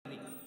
जो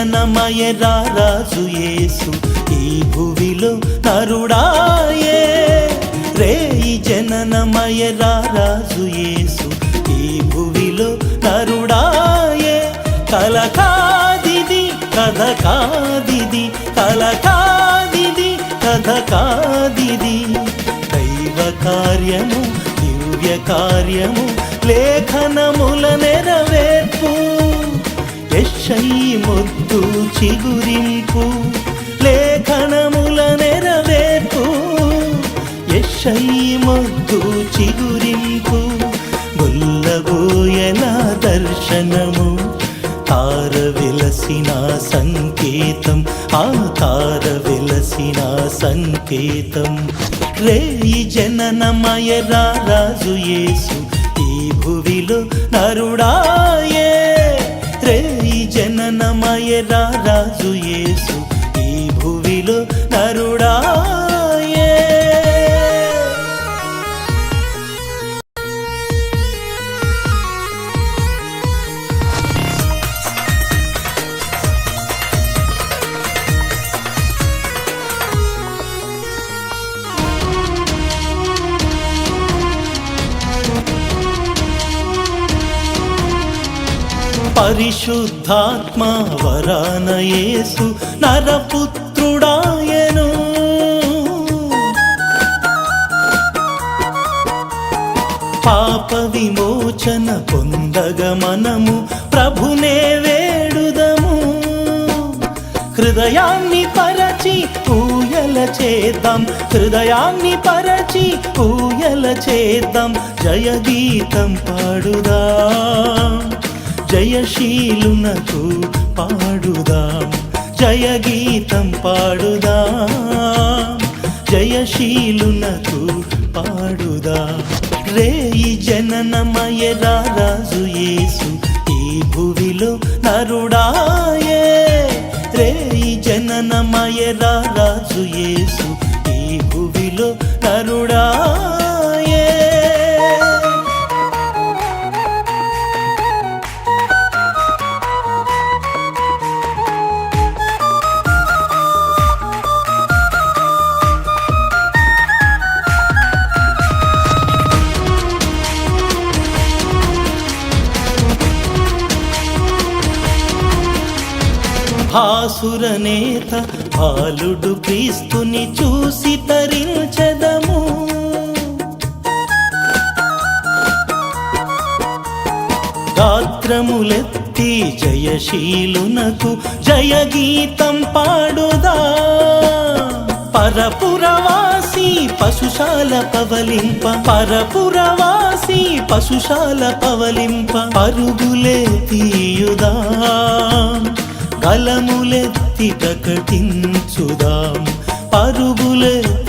జననమయ రాజు యేసు ఈ భువిలో నరుడాయే రేయి జననమయ రాజు యేసు ఈ భువిలో నరుడాయే కలకాదిది కథ కాదిది కలకాదిది కథ కాదిది దైవ కార్యము దివ్య కార్యము లేఖనముల నెరవేర్పు యెషయి మొద్దు చిగురింపు లేఖనముల నెరవేర్పు యెషయి మొద్దు చిగురింపు గొల్లబోయల దర్శనము తార వెలసిన సంకేతం ఆ తార వెలసిన సంకేతం రేయి జననమయ రాజు యేసు ఈ భువిలో నరుడాయే రేయి జననమయ రాజు యేసు ఈ భువిలో నరుడాయే పరిశుద్ధాత్మ వరాన యేసు నరపుత్రుడాయను పాప విమోచన పొందగ మనము ప్రభునే వేడుదము హృదయాన్ని పరచి ఊయల చేద్దాం హృదయాన్ని పరచి ఊయల చేద్దాం జయగీతం పాడుదాం జయశీలునకు పాడుదాం జయగీతం పాడుదాం జయశీలునకు పాడుదాం రేయి జననమయ రాజు యేసు ఈ భువిలో నరుడాయే రేయి జననమయ రాజు యేసు ఈ భువిలో నరుడాయే భాసురనేత బాలుడు క్రీస్తుని చూసి తరించెదము గాత్రములెత్తి జయశీలునకు జయగీతం పాడుదా పరపురవాసి పశుశాల పవలింప పరపురవాసి పశుశాల పవలింప పరుగులే తీయుదా కలములెత్తి ప్రకటించుదాం పరుగులెత్తియుదాం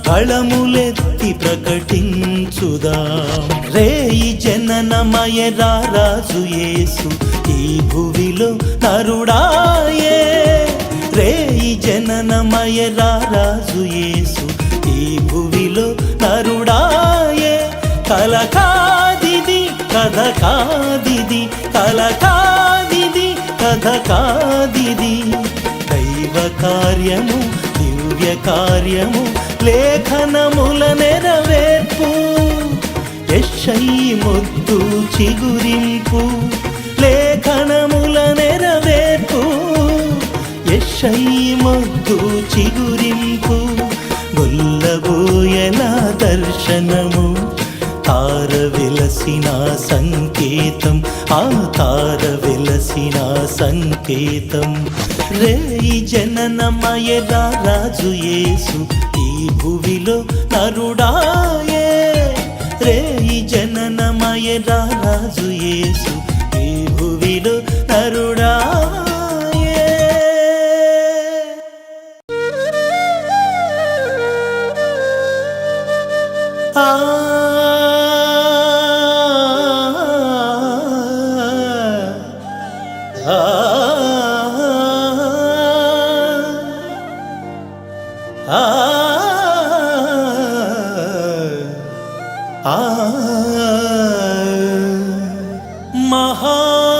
కళములెత్తి ప్రకటించుదాం రేయి జననమయ రాజు యేసు ఈ భువిలో నరుడాయే రేయి జననమయ రాజు యేసు ఈ భువిలో నరుడాయే కలకాదిది కథ కాదిది కలకాదిది కథ కాదిది దైవ కార్యము దివ్య కార్యము లేఖనముల నెరవేర్పు యెషయి మొద్దు చిగురింపు లేఖనముల నెరవేర్పు యెషయి మొద్దు చిగురింపు గొల్లబోయల దర్శనము తార వెలసిన సంకేతం ఆ తార వెలసిన సంకేతం రేయి జననమయ రాజు యేసు ఈ భువిలో నరుడాయే రేయి జననమయ రాజు యేసు ఈ భువిలో నరుడాయే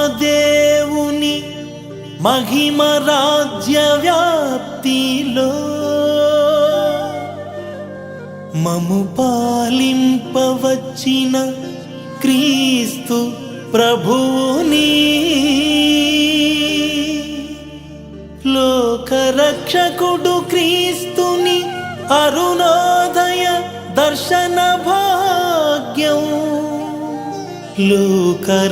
మహాదేవుని మహిమ రాజ్య వ్యాప్తిలో మము పాలింపవచ్చిన క్రీస్తు ప్రభువుని లోకరక్షకుడు క్రీస్తుని అరుణోదయ దర్శన భాగ్యం లోకరక్షకుడు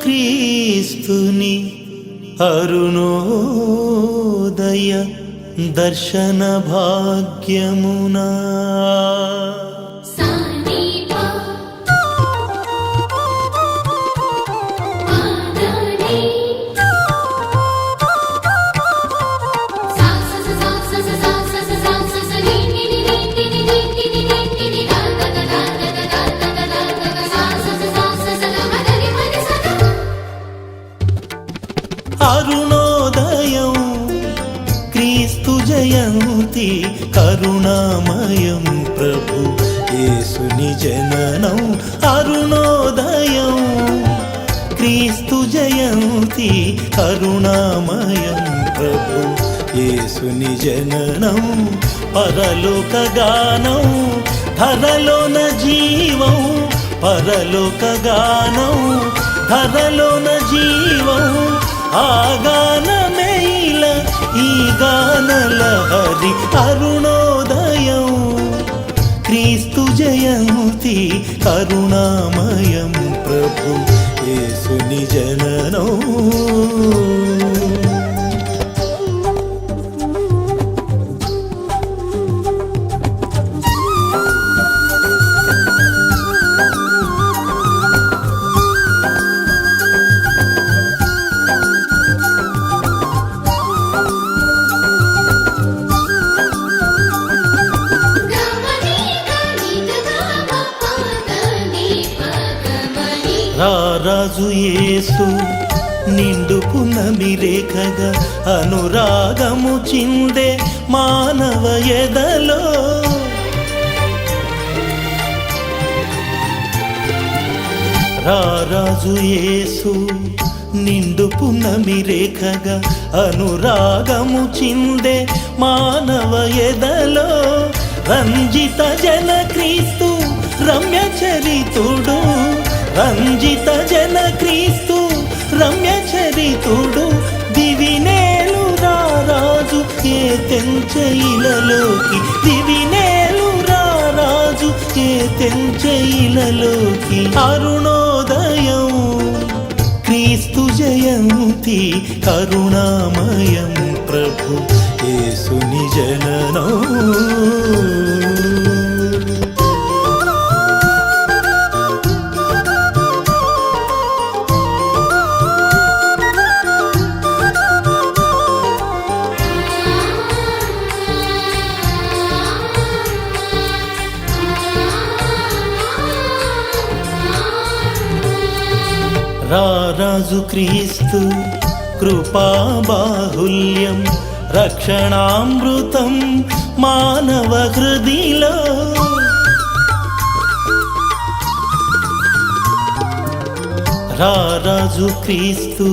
క్రీస్తుని అరుణోదయ దర్శన భాగ్యమునా అరుణోదయం క్రీస్తు జయంతి కరుణామయం ప్రభు యేసుని జననం అరుణోదయం క్రీస్తు జయంతి కరుణామయం ప్రభు యేసుని జననం పరలోక గానం ధరలోన జీవం పరలోక గానం ధరలోన జీవం ఆ గానమేల ఈ గానలహరి అరుణోదయం క్రీస్తు జయంతి కరుణామయం ప్రభు యేసుని జననం రారాజు యేసు నిండు పున్నమి రేఖగా అనురాగము చిందే మానవ ఎదలో రారాజు యేసు నిండు పున్నమి రేఖగా అనురాగము చిందే మానవ ఎదలో రంజిత జన క్రీస్తు రమ్య చరితుడు రంజిత జన క్రీస్తు రమ్య చరితుడు దివినేలు రారాజు ఏ తెంచయిలలోకి దివినేలు రారాజు ఏ తెంచయిలలోకి అరుణోదయం క్రీస్తు జయంతి కరుణామయం ప్రభు యేసుని జననం రారాజు క్రీస్తు కృపా బాహుల్యం రక్షణామృతం మానవ హృదిలో రారాజు క్రీస్తు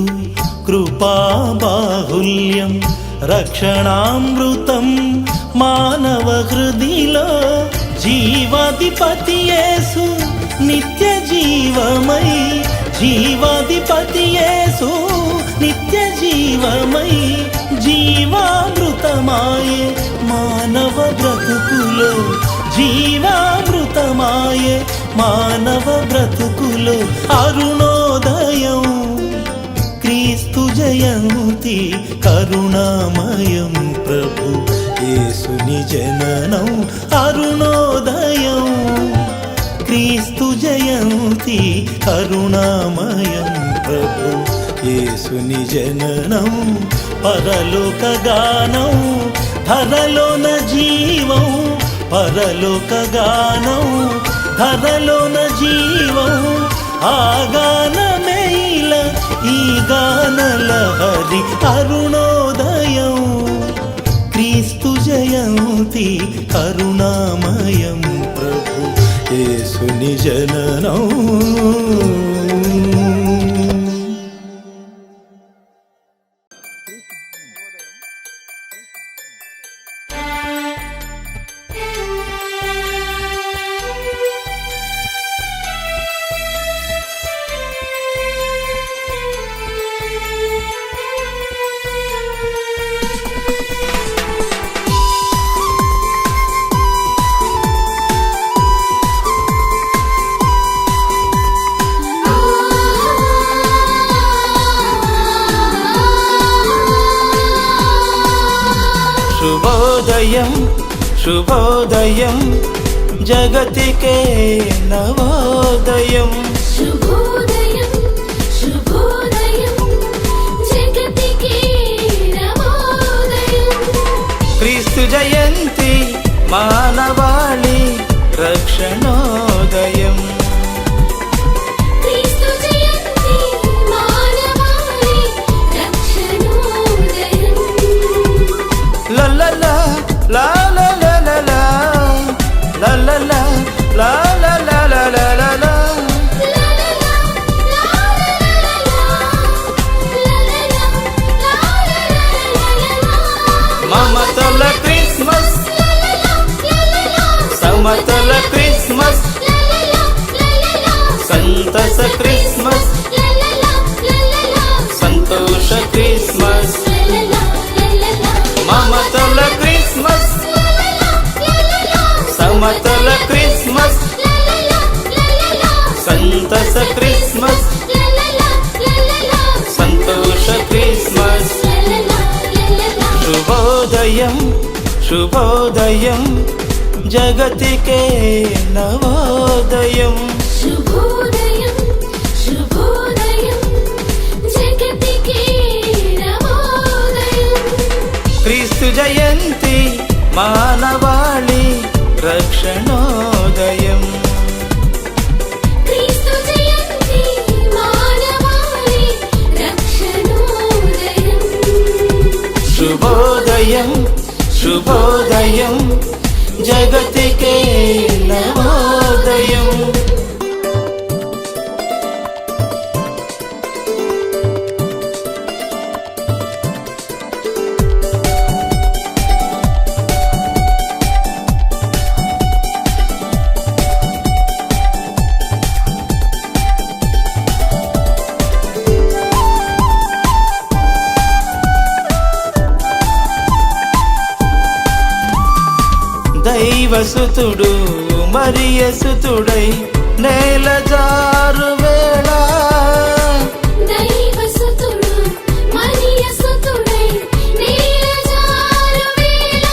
కృపా బాహుల్యం రక్షణామృతం మానవ హృదిలో జీవాధిపతి యేసు నిత్య జీవమై జీవాధిపతి యేసు నిత్య జీవమై జీవామృతమాయే మానవ బ్రతుకులో జీవామృతమాయే మానవ బ్రతుకులో అరుణోదయం క్రీస్తు జయంతి కరుణామయం ప్రభు యేసుని జననం అరుణోదయం క్రీస్తు జయంతి కరుణామయం ప్రభు యేసుని జననం పరలోక గానం ధరలోన జీవం పరలోక గానం ధరలోన జీవం ఆ గానమేల ఈ గానలహరి అరుణోదయం క్రీస్తు జయంతి కరుణామయం ప్రభు యేసుని జననం శుభోదయం జగతికే నవోదయం. శుభోదయం శుభోదయం జగతికే నవోదయం. క్రీస్తు జయంతి మానవాళి రక్షణోదయం. క్రీస్తు జయంతి మానవాళి రక్షణోదయం. లల్లలా లా లా లా లా లా లల్లలా లా లా లా లా లా లా లా. మమతల క్రిస్మస్ సమతల క్రిస్మస్ సంతస క్రిస్మస్ సంతోష క్రిస్మస్. మమతల క్రిస్మస్ సమతల క్రిస్మస్ సంతస క్రిస్మస్ సంతోష క్రిస్మస్. శుభోదయం శుభోదయం జగతికే నవోదయం. శుభోదయం శుభోదయం జగతికే నవోదయం. క్రీస్తు జయంతి మానవాళి రక్షణోదయం. క్రీస్తు జయంతి మానవాళి రక్షణోదయం. శుభోదయం శుభోదయం జగతికే నవోదయం. దైవసుతుడు మరియసుతుడై నేల జారు వేళ. దైవసుతుడు మరియసుతుడై నేల జారు వేళ.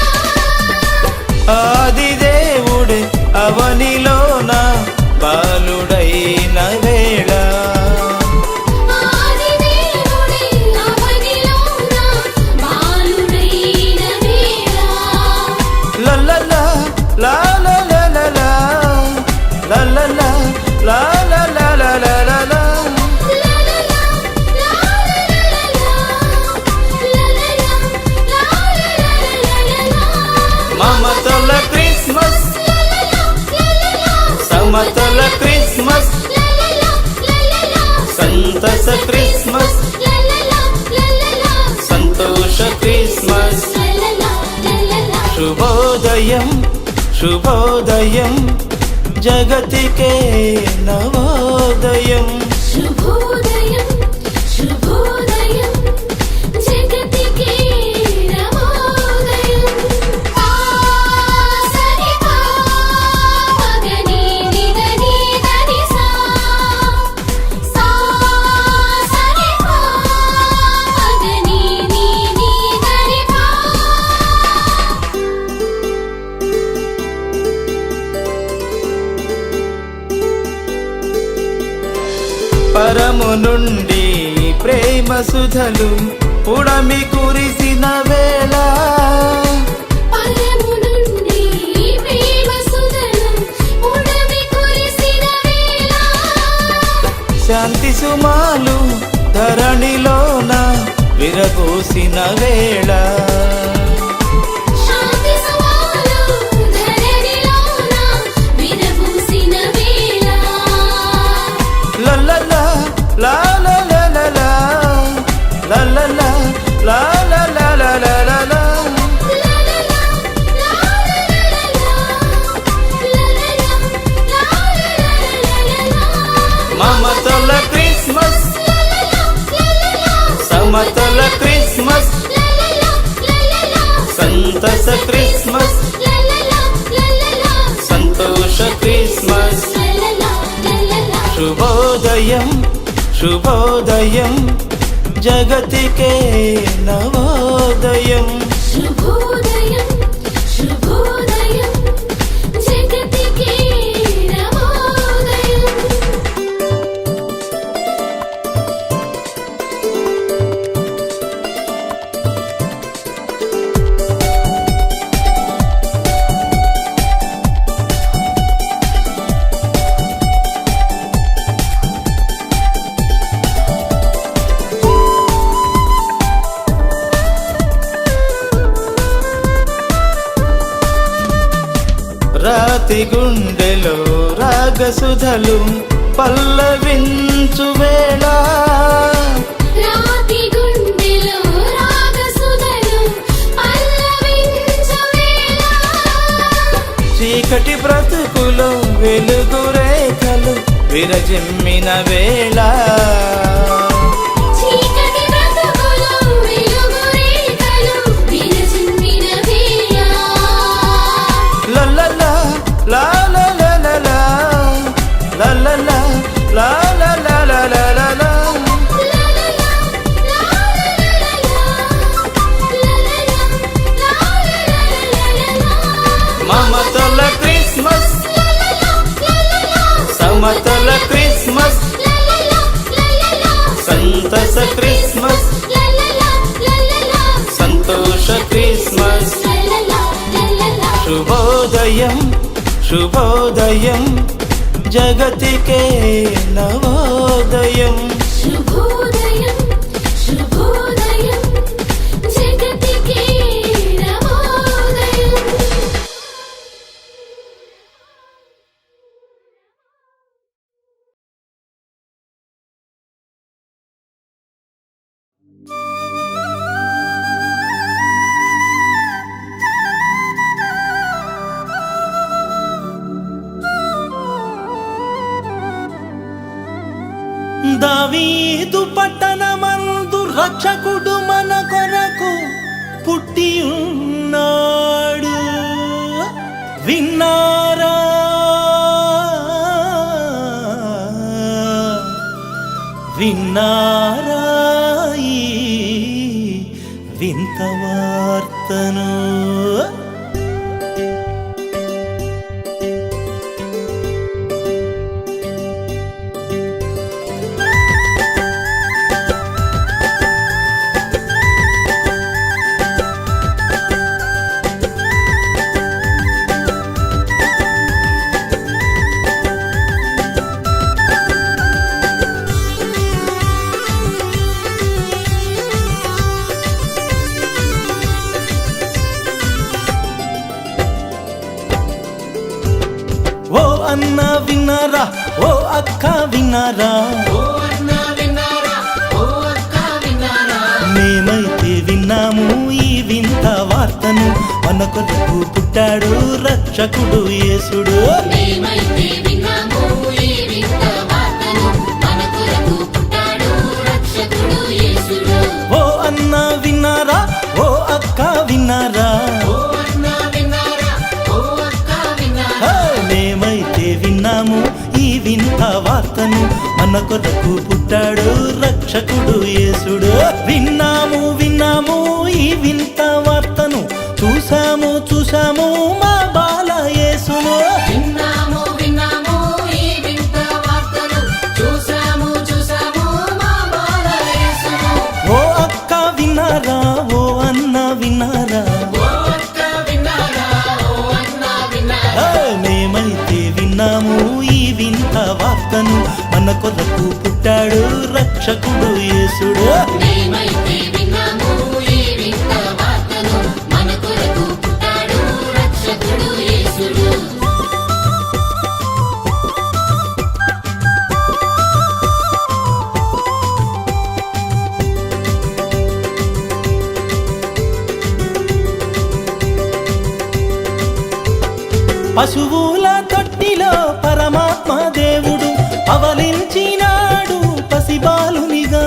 ఆది దేవుడే అవనిలోన బాలుడైన వేళ. ఆది దేవుడే అవనిలోన బాలుడైన వేళ. లల్లలా లా లా లా లా లా లల్లలా లా లా లా లా లా లా లా. మమతల క్రిస్మస్ సమతల క్రిస్మస్ సంతస క్రిస్మస్ సంతోష క్రిస్మస్. శుభోదయం శుభోదయం జగతికే నవోదయం. శుభోదయం శుభోదయం జగతికే నవోదయం. సరి పా మగని నిదని దని సా సరి పా మగని ని దని పా. పరము నుండి ప్రేమ సుధలు పుడమి కురిసిన వేళ. పరము నుండి ప్రేమ సుధలు పుడమి కురిసిన వేళ. శాంతి సుమాలు ధరణిలోన విరబూసిన వేళ. శాంతి సుమాలు ధరణిలోన విరబూసిన వేళ. లల్లలా లా లా లా లా లా లల్లలా లా లా లా లా లా లా లా. మమతల క్రిస్మస్ సమతల క్రిస్మస్ సంతస క్రిస్మస్ సంతోష క్రిస్మస్. శుభోదయం శుభోదయం జగతికే నవోదయం. శుభోదయం శుభోదయం రాతి గుండెలో రాగసుధలు పల్లవించు వేళ రాతి గుండెలో రాగసుధలు పల్లవించు వేళ చీకటి బ్రతుకులో వెలుగు రేఖలు విరజిమ్మిన వేళ చీకటి బ్రతుకులో వెలుగు రేఖలు విరజిమ్మిన వేళ లల్లలా లా లా లా లా లా లల్లలా లా లా లా లా లా లా లా మమతల క్రిస్మస్ సమతల క్రిస్మస్ సంతస క్రిస్మస్ సంతోష క్రిస్మస్ శుభోదయం శుభోదయం జగతికే నవోదయం శుభోదయం శుభోదయం జగతికే నవోదయం దావీదు పట్టణమందు రక్షకుడు మన కొరకు పుట్టి ఉన్నాడు విన్నారా విన్నారా ఈ వింత వార్తను ఓ అన్న విన్నారా ఓ అక్క విన్నారా మేమైతే విన్నాము ఈ వింత వార్తను మన కొరకు పుట్టాడు రక్షకుడు యేసుడు మేమైతే విన్నాము ఈ వింత వార్తను మన కొరకు పుట్టాడు రక్షకుడు యేసుడు ఓ అన్న విన్నారా ఓ అక్క విన్నారా హే, మేమైతే విన్నాము ఈ వింత వార్తను మన కొరకు పుట్టాడు రక్షకుడు యేసుడు విన్నాము విన్నాము ఈ వింత వార్తను చూసాము చూసాము మా బాల యేసును విన్నాము విన్నాము ఈ వింత వార్తను చూసాము చూసాము మా బాల యేసును ఓ అక్క విన్నారా ఓ అన్న విన్నారా హే, మేమైతే విన్నాము ఈ వింత వార్తను మన కొరకు పుట్టాడు రక్షకుడు యేసుడు మేమైతే విన్నాము ఈ వింత వార్తను మన కొరకు పుట్టాడు రక్షకుడు యేసుడు పశువుల తొట్టిలో పరమాత్మ దేవుడు అవలించినాడు పసిబాలునిగా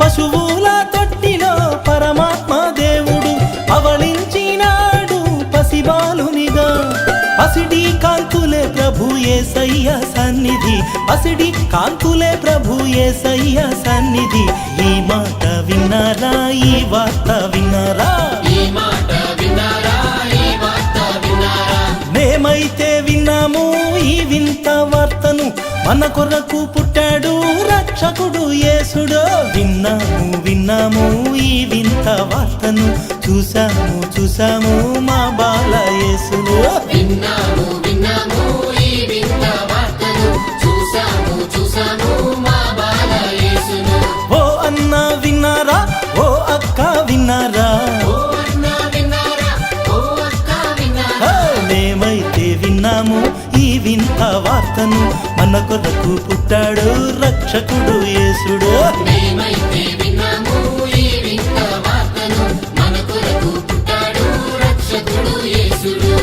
పశువుల తొట్టిలో పరమాత్మ దేవుడు అవలించినాడు పసిబాలునిగా పసిడి కాంతులే ప్రభు యేసయ్య సన్నిధి పసిడి కాంతులే ప్రభు యేసయ్య సన్నిధి ఈ మాట విన్నారా ఈ వార్త విన్నారా మేమైతే విన్నాము ఈ వింత వార్తను మన కొరకు పుట్టాడు రక్షకుడు యేసుడు విన్నాము విన్నాము ఈ వింత వార్తను చూసాము చూసాము మా బాల యేసును విన్నాము విన్నాము ఈ వింత వార్తను చూసాము చూసాము మా బాల యేసును ఓ అన్న విన్నారా ఓ అక్క విన్నారా ఓ అన్న విన్నారా వార్తను మన కొరకు పుట్టాడు రక్షకుడు యేసుడు. మేమైతే విన్నాము ఈ వింత వార్తను, మన కొరకు పుట్టాడు రక్షకుడు యేసుడు.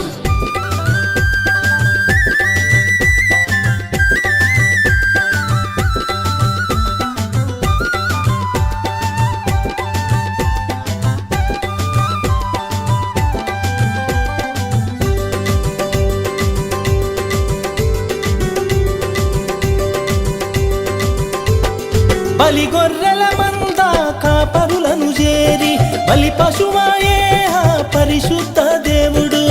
బలి గొర్రెల మంద కాపరులను చేరి బలి పశువాయే ఆ పరిశుద్ధ దేవుడు.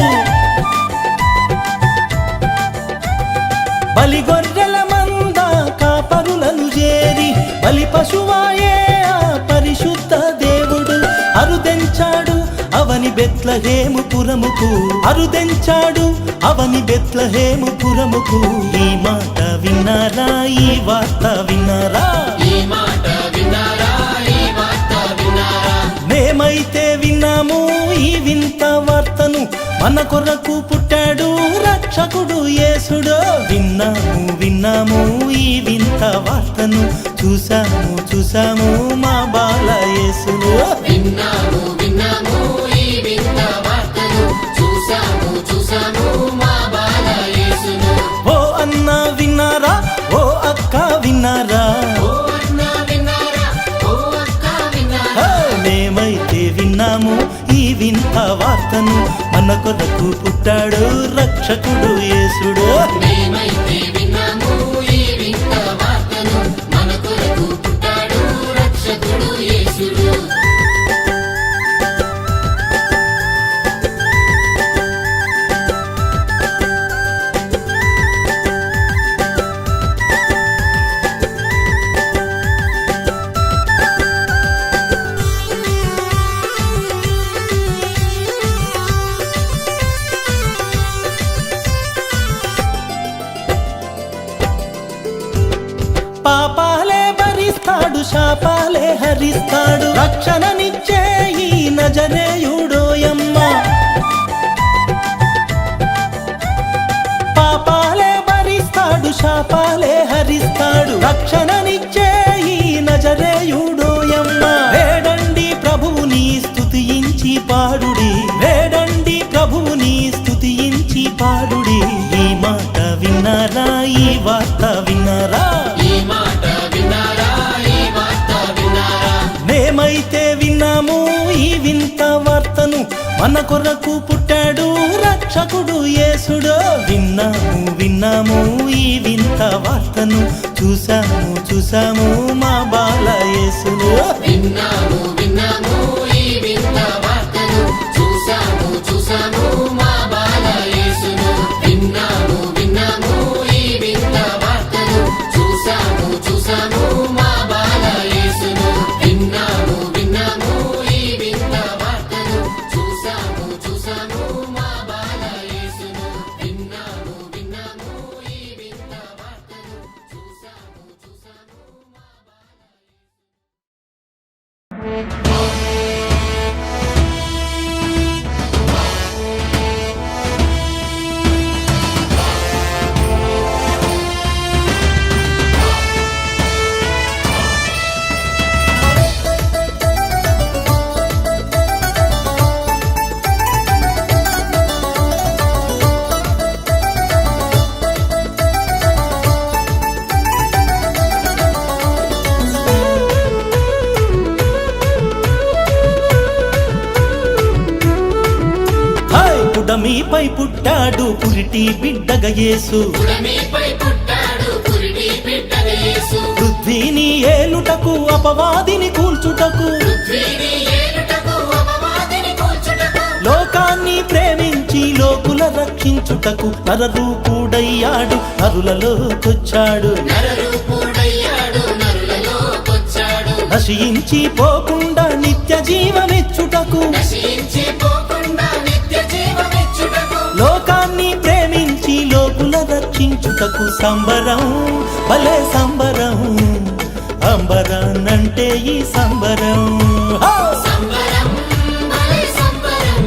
బలి గొర్రెల మంద కాపరులను చేరి బలి పశువాయే ఆ పరిశుద్ధ దేవుడు. అరుదెంచాడు అవని బెత్లెహేము పురముకు, అరుదెంచాడు అవని బెత్లెహేము పురముకు. ఈ మాట విన్నారా, ఈ వార్త విన్నారా, ఈ మాట విన్నారా, ఈ వార్త విన్నారా. మేమైతే విన్నాము ఈ వింత వార్తను, మన కొరకు పుట్టాడు రక్షకుడు యేసుడు. విన్నాము విన్నాము ఈ వింత వార్తను, చూసాము చూసాము మా బాల యేసును. విన్నాము విన్నాము ఈ వింత వార్తను, చూసాము చూసాము మా బాల యేసును. ఓ అన్న విన్నారా, ఓ అక్క విన్నారా, ఓ అన్న విన్నారా, ఓ అక్క విన్నారా. మేమైతే విన్నాము ఈ వింత వార్తను, మన కొరకు పుట్టాడు రక్షకుడు యేసుడు. మేమైతే విన్నాము ఈ వింత వార్తను, మన కొరకు పుట్టాడు రక్షకుడు యేసుడు. పాపాలే భరిస్తాడు, శాపాలే హరిస్తాడు, రక్షణనిచ్చే ఈ నజరేయుడోయమ్మ. పాపాలే భరిస్తాడు, శాపాలే హరిస్తాడు, రక్షణనిచ్చే ఈ నజరేయుడోయమ్మ. వేడండి ప్రభువుని స్తుతించి పాడుడి, వేడండి ప్రభువుని స్తుతించి పాడుడి. ఈ మాట విన్నారా, ఈ వార్త విన్నారా, ఈ మాట విన్నారా, ఈ వార్త విన్నారా. మేమైతే విన్నాము ఈ వింత వార్తను, మన కొరకు పుట్టాడు రక్షకుడు యేసుడు. విన్నాము విన్నాము ఈ వింత వార్తను, చూసాము చూసాము మా బాల యేసును. విన్నాము విన్నాము ఈ వింత వార్తను, చూసాము చూసాము మా బాల యేసును. విన్నాము విన్నాము ఈ వింత వార్తను, చూసాము చూసాము మా బాల యేసును. విన్నాము విన్నాము ఈ వింత వార్తను, చూసాము చూసాము మా బాల యేసును. విన్నాము విన్నాము ఈ వింత వార్తను, చూసాము చూసాము మా బాల పుడమిపై పుట్టాడు పురిటి బిడ్డగా యేసు, పుడమిపై పుట్టాడు పురిటి బిడ్డగా యేసు. పృథ్వీని ఏలుటకు అపవాదిని కూల్చుటకు, పృథ్వీని ఏలుటకు అపవాదిని కూల్చుటకు, లోకాన్ని ప్రేమించి లోకుల రక్షించుటకు నరరూపుడయ్యాడు, నరులలోకొచ్చాడు. నరరూపుడయ్యాడు, నరులలోకొచ్చాడు. నశించి పోకుండా నిత్య జీవమిచ్చుటకు, నశించి పోకుండా నిత్య జీవమిచ్చుటకు, లోకాన్ని ప్రేమించి లోకుల రక్షించుటకు. సంబరం భలే సంబరం, అంబరాన్నంటే ఈ సంబరం. సంబరం భలే సంబరం,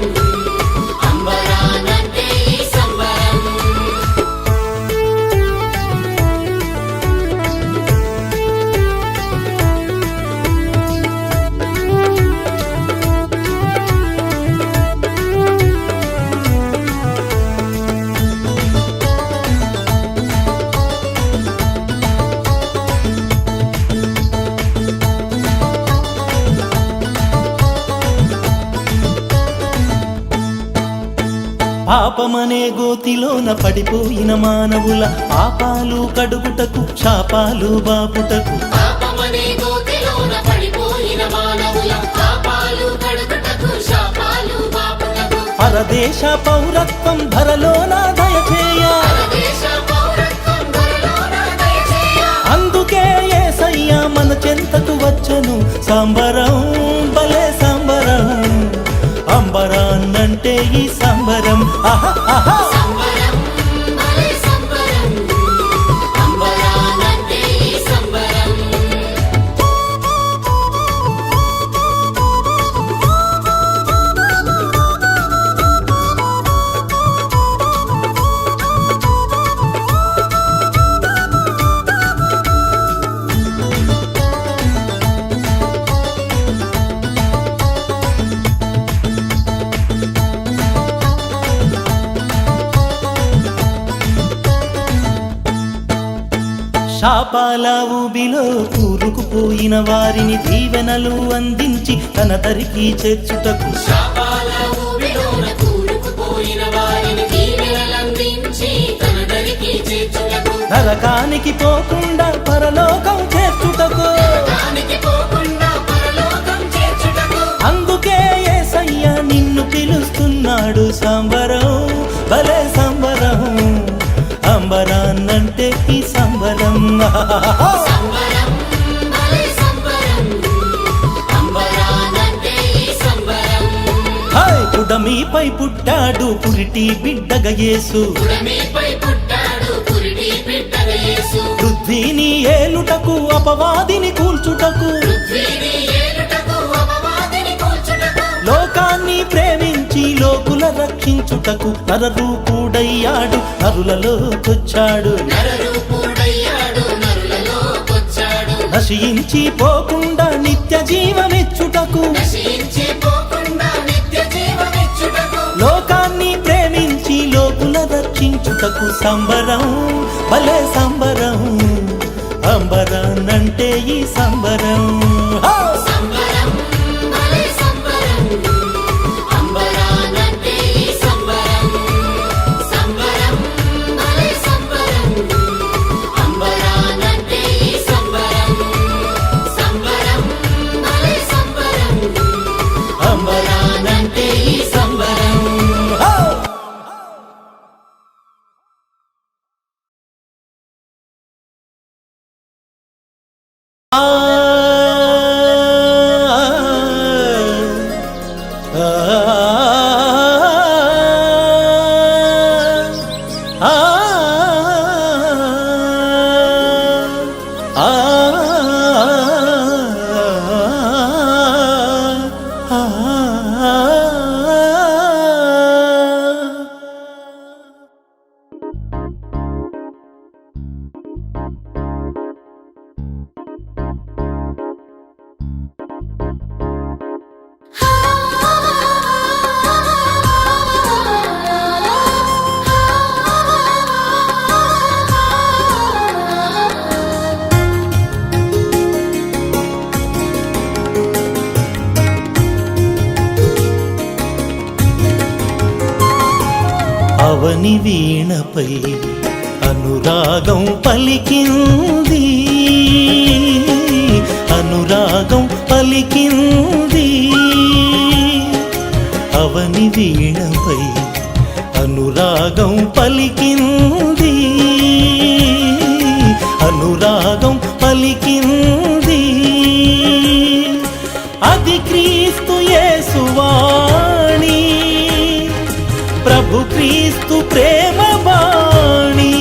అంబరానంటే ఈ సంబరం. పాపమనే గోతిలోన పడిపోయిన మానవుల పాపాలు కడుగుటకు శాపాలు బాపుటకు పాపమనే గోతిలోన పడిపోయిన మానవుల పాపాలు కడుగుటకు శాపాలు బాపుటకు పరదేశ పౌరత్వం ధరలోన దయచేయ పరదేశ పౌరత్వం ధరలోన దయచేయ అందుకే యేసయ్య మన చెంతకు వచ్చను సంబరం భలే సంబరం అంబరాన్నంటే ఈ సంబరం ఆహా ఆహా సంబరం భలే సంబరం అంబరానంటే ఈ సంబరం శాపాల ఊబిలో కూరుకుపోయిన వారిని దీవెనలు అందించి తన దరికి చేర్చుటకు శాపాల ఊబిలోన కూరుకుపోయిన వారిని దీవెనలందించి తన దరికి చేర్చుటకు నరకానికి పోకుండా పరలోకం చేర్చుటకు దానికి పోకుండా పరలోకం చేర్చుటకు అందుకే యేసయ్య నిన్ను పిలుస్తున్నాడు సంబరం భలే సంబరం అంబరాన్నంటే ఈ సంబరం సంబరం భలే సంబరం అంబరానంటే ఈ సంబరం హాయ్ పుడమిపై పుట్టాడు పురిటి బిడ్డగా యేసు పుడమిపై పుట్టాడు పురిటి బిడ్డగా యేసు పృథ్వీని ఏలుటకు అపవాదిని కూల్చుటకు పృథ్వీని ఏలుటకు అపవాదిని కూల్చుటకు లోకాన్ని ప్రేమించి లోకుల రక్షించుటకు నరరూపుడయ్యాడు నరులలోకొచ్చాడు నరరూపుడయ్యాడు నరులలోకొచ్చాడు నశించి పోకుండా నిత్య జీవమిచ్చుటకు నశించి పోకుండా నిత్య జీవమిచ్చుటకు లోకాన్ని ప్రేమించి లోకుల రక్షించుటకు సంబరం భలే సంబరం అంబరాన్నంటే ఈ సంబరం హో! సంబరం భలే సంబరం అంబరానంటే ఈ సంబరం సంబరం భలే సంబరం అంబరానంటే ఈ సంబరం సంబరం భలే సంబరం అంబరాన్నంటే ఈ సంబరం హో! అవని వీణపై అనురాగం పలికింది అనురాగం పలికింది అవని వీణపై అనురాగం పలికింది అనురాగం పలికింది అది క్రీస్తు యేసువాణి ప్రభు క్రీస్తు ప్రేమ బాణి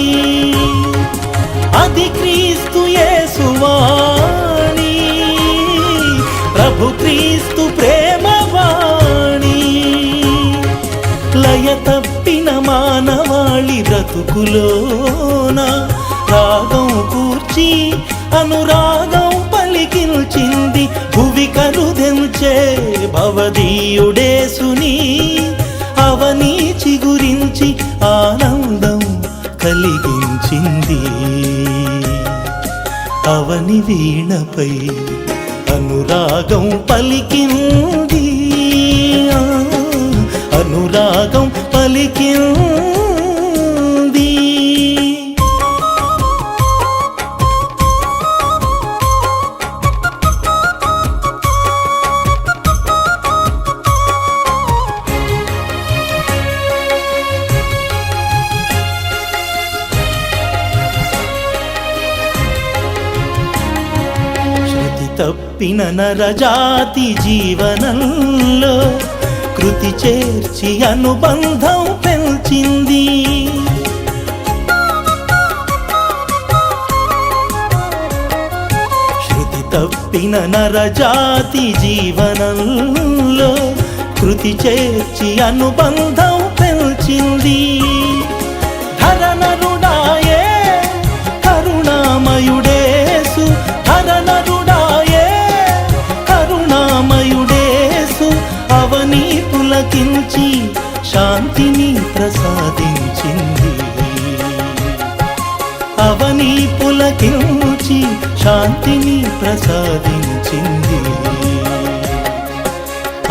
అది క్రీస్తు యేసువాణి ప్రభు క్రీస్తు ప్రేమ బాణి లయ తప్పిన మానవాళి బ్రతుకులోన రాగం కూర్చి అనురాగం పలికిల్చింది భువి కరుదెంచే భవదీయుడేసుని అవని చిగురించి ఆనందం కలిగించింది అవని వీణపై అనురాగం పలికింది అనురాగం పలికింది తప్పిన నరజాతి జీవనంలో కృతి చేర్చి అనుబంధం పెంచింది. శృతి తప్పిన నరజాతి జీవనంలో కృతి చేర్చి అనుబంధం పెంచింది. ధరనరుడాయే కరుణామయుడేసు, ధరనరుడాయే కరుణామయుడేసు, అవని పులకించి శాంతిని ప్రసాదించింది. అవని పులకించి శాంతిని ప్రసాదించింది.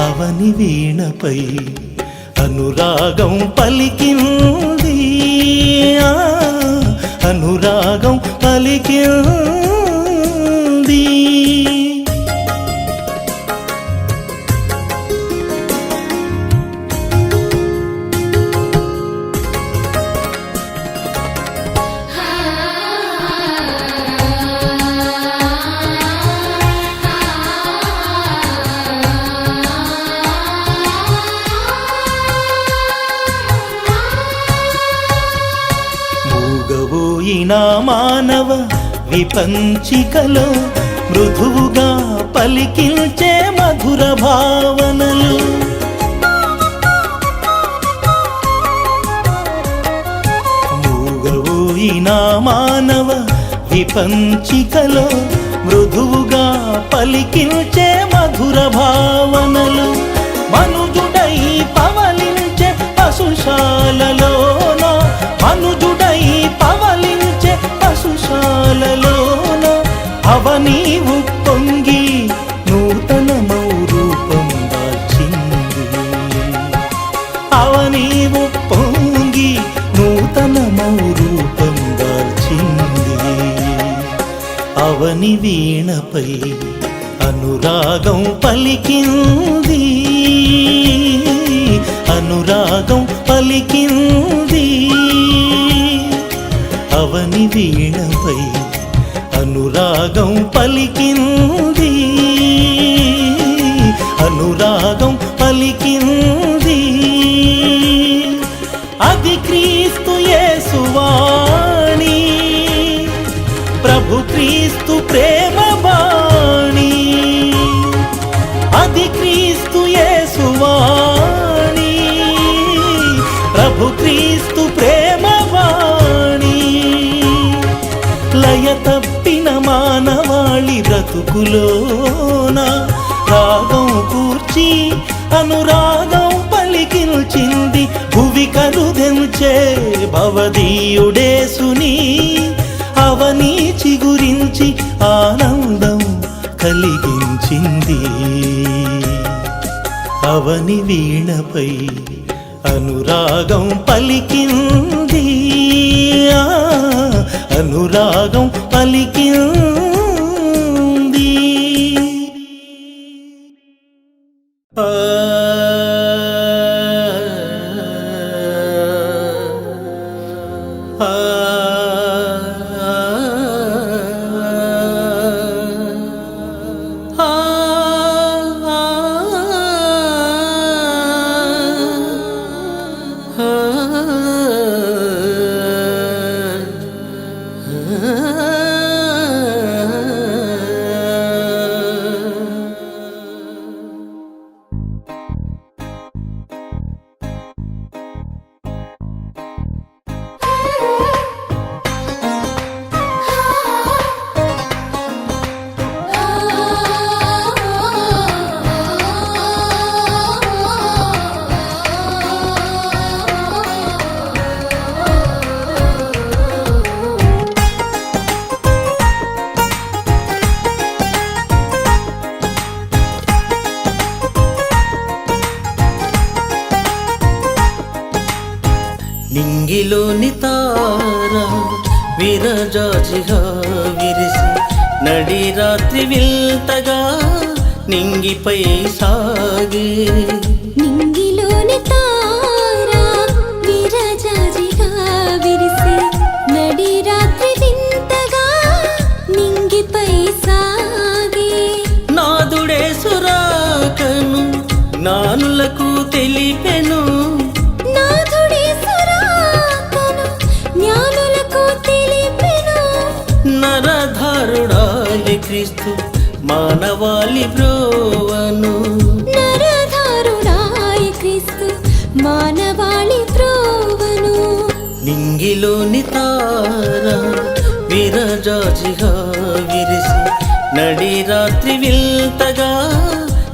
అవని వీణపై అనురాగం పలికింది, అనురాగం పలికింది. మూగవోయిన మానవ విపంచికలో మృదువుగా పలికించే మధుర భావనలు. మూగవోయిన మానవ విపంచికలో మృదువుగా పలికించే మధుర భావనలు. మనుజుడై పవలించే పశుశాలలోన, మనుజుడై పవలించే పశుశాలలోన అవనీవు పొంగి నూతనమౌ రూపం దాల్చింది. అవనీవు పొంగి నూతనమౌ రూపం దాల్చింది. అవని వీణపై అనురాగం పలికింది, అనురాగం పలికింది. అవని వీణపై అనురాగం పలికింది, అనురాగం పలికింది. అది క్రీస్తు యేసువాణి, ప్రభు క్రీస్తు ప్రేమ బాణి. అది క్రీస్తు యేసువాణి, ప్రభు క్రీస్తు ప్రేమ బాణి. లయ తప్పిన మానవాళి బ్రతుకులోన రాగం కూర్చి అనురాగం పలికిల్చింది. భువి కరుదెంచే భవదీయుడేసుని అవని చిగురించి ఆనందం కలిగించింది. అవని వీణపై అనురాగం పలికింది, అనురాగం పలికింది. నింగిలోని తార విరజాజిగా విరిసి నడి రాత్రి విల్తగా నింగిపై సాగే. నింగిలోని తార విరజాజిగా విరిసి నడి రాత్రి వింతగా నింగిపై సాగే. నా మానవాళి బ్రోవను. నరధారుడాయ క్రీస్తు మానవాళి బ్రోవను. నింగిలోని తార విరజాజిగా విరిసి నడి రాత్రి విల్తగా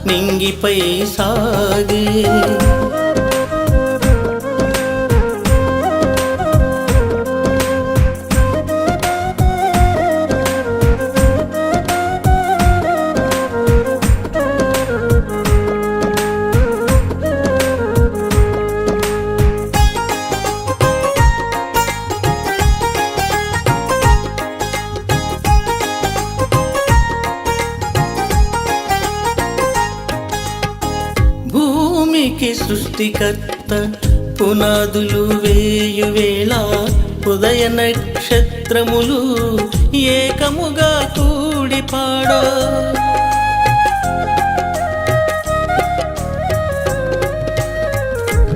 నింగిపై సాగే. భూమికి సృష్టికర్త పునాదులు వేయువేళ ఉదయ నక్షత్రములు ఏకముగా కూడి పాడా.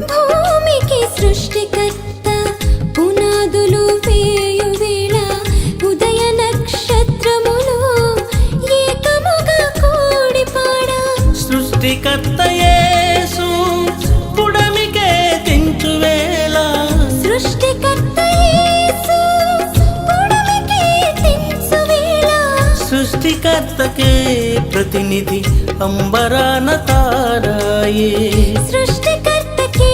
భూమికి సృష్టికర్త పునాదులు వేయువేళ ఉదయ నక్షత్రములు ఏకముగా కూడి పాడా. సృష్టికర్త యేసు పుడమికే తెంచువేళ. సృష్టికర్త యేసు పుడమికే తెంచువేళ. సృష్టికర్తకే ప్రతినిధి అంబరాన తారాయే. సృష్టికర్తకే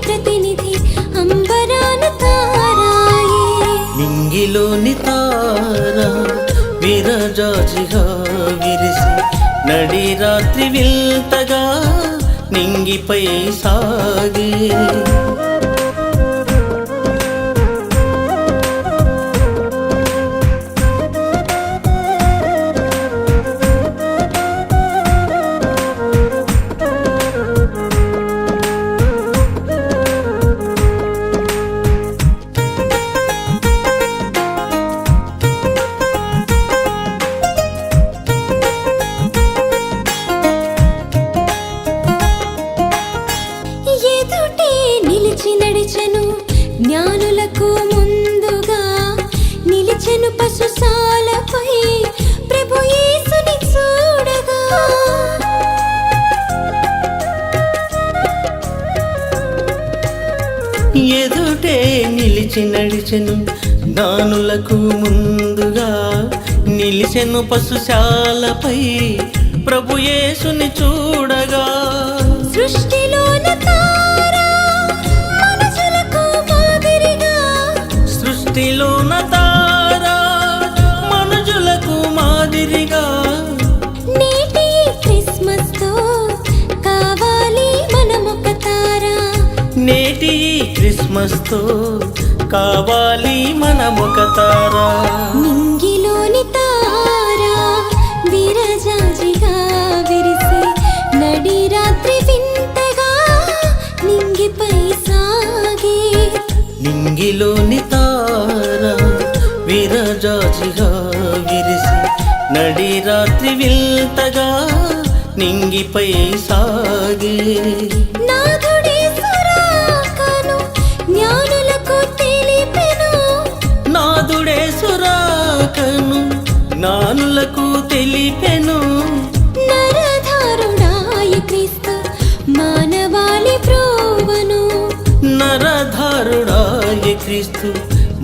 ప్రతినిధి అంబరాన తారాయే. నింగిలోని తార విరజాజిగా విరిసి నడి రాత్రి విల్తగా నింగిపై సాగే. ఎదుటే నిలిచి నడిచెను జ్ఞానులకు ముందుగా నిలిచెను పశుశాలపై ప్రభు యేసుని చూడగా. ఎదుటే నిలిచి నడిచెను జ్ఞానులకు ముందుగా నిలిచెను పశుశాలపై ప్రభు యేసుని చూడగా. సృష్టిలోన తార మనుషులకు మాదిరిగా. సృష్టిలోన తార మనుషులకు మాదిరిగా. నేటి క్రిస్మస్ తో కావాలి మనమొక తార. నేటి క్రిస్మస్ తో కావాలి మనమొక తార. నింగిలోని తార విరజాజిగా విరిసి నడి రాత్రి వింతగా నింగిపై సాగే. నింగిలోని తార విరజాజిగా విరిసి నడి రాత్రి విల్తగా నింగిపై సాగే. నాథుడే సురాకను జ్ఞానులకు తెలిపెను. నాదుడే సురాకను జ్ఞానులకు తెలిపెను. నరధారుడాయ క్రీస్తు మానవాళి బ్రోవను. నరధారుడాయ క్రీస్తు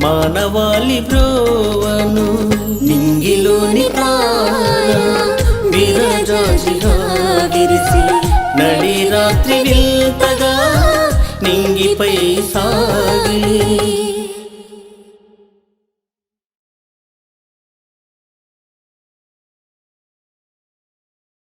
మానవాళి బ్రోవను. నింగిలోని తార విరజాజిగా విరిసి నడి రాత్రి విల్తగా నింగిపై సాగే.